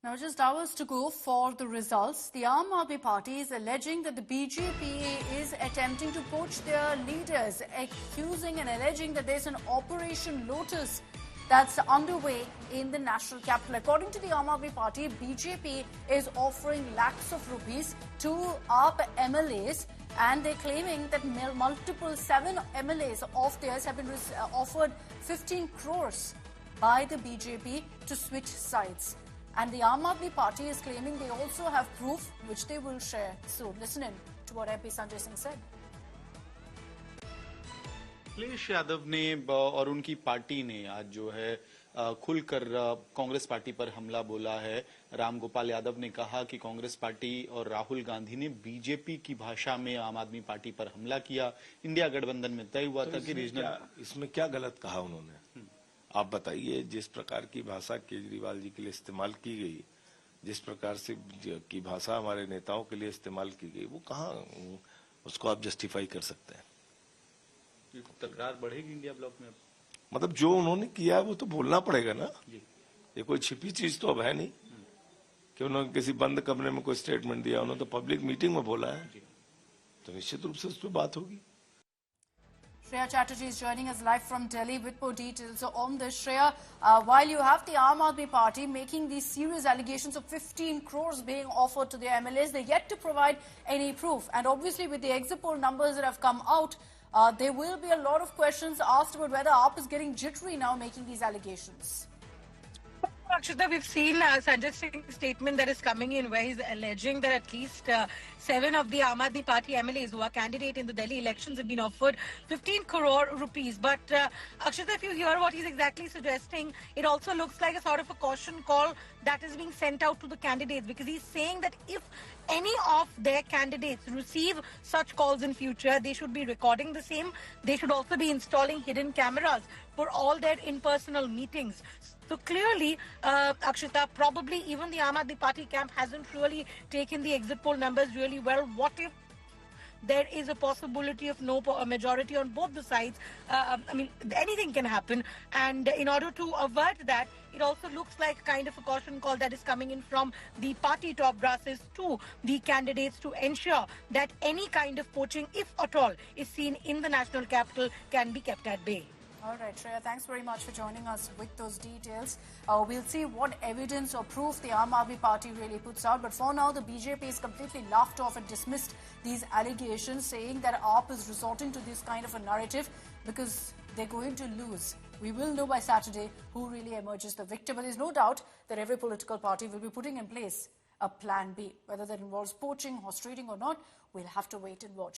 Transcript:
Now, just hours to go for the results. The Aam Aadmi Party is alleging that the BJP is attempting to poach their leaders, accusing and alleging that there's an Operation Lotus that's underway in the national capital. According to the Aam Aadmi Party, BJP is offering lakhs of rupees to AAP MLAs, and they're claiming that multiple 7 MLAs of theirs have been offered 15 crores by the BJP to switch sides. And the Aam Aadmi Party is claiming they also have proof, which they will share soon. Listen in to what MP Sanjay Singh said. Akhilesh Yadav ने और उनकी party ने आज जो है खुलकर Congress party पर हमला बोला है। रामगोपाल यादव ने कहा कि कांग्रेस पार्टी और राहुल गांधी ने बीजेपी की भाषा में आम आदमी पार्टी पर हमला किया। इंडिया गठबंधन में तय हुआ था कि रीजनल इसमें क्या गलत कहा उन्होंने? आप बताइए। जिस प्रकार की भाषा केजरीवाल जी के लिए इस्तेमाल की गई, जिस प्रकार से की भाषा हमारे नेताओं के लिए इस्तेमाल की गई, वो कहाँ उसको आप जस्टिफाई कर सकते हैं? तकरार बढ़ेगी इंडिया ब्लॉक में। मतलब जो उन्होंने किया है वो तो बोलना पड़ेगा ना। ये कोई छिपी चीज तो अब है नहीं कि उन्होंने किसी बंद कमरे में कोई स्टेटमेंट दिया। उन्होंने तो पब्लिक मीटिंग में बोला है, तो निश्चित रूप से उस पर बात होगी। Shreya Chatterjee is joining us live from Delhi with more details on this. Shreya, while you have the Aam Aadmi Party making these serious allegations of 15 crores being offered to their MLAs, they're yet to provide any proof. And obviously with the exit poll numbers that have come out, there will be a lot of questions asked about whether AAP is getting jittery now making these allegations. Akshita, we've seen Sanjay Singh's statement that is coming in where he's alleging that at least 7 of the Aam Aadmi Party MLAs who are candidate in the Delhi elections have been offered 15 crore rupees. But Akshita, if you hear what he's exactly suggesting, it also looks like a sort of a caution call that is being sent out to the candidates, because he's saying that if any of their candidates receive such calls in future, they should be recording the same. They should also be installing hidden cameras for all their in-personal meetings. So clearly, Akshita, probably even the Aam Aadmi Party camp hasn't really taken the exit poll numbers really well. What if there is a possibility of no majority on both the sides? I mean, anything can happen. And in order to avert that, it also looks like kind of a caution call that is coming in from the party top brasses to the candidates to ensure that any kind of poaching, if at all, is seen in the national capital can be kept at bay. All right, Shreya, thanks very much for joining us with those details. We'll see what evidence or proof the Aam Aadmi Party really puts out. But for now, the BJP is completely laughed off and dismissed these allegations, saying that AAP is resorting to this kind of a narrative because they're going to lose. We will know by Saturday who really emerges the victor. But there's no doubt that every political party will be putting in place a plan B. Whether that involves poaching, horse trading or not, we'll have to wait and watch.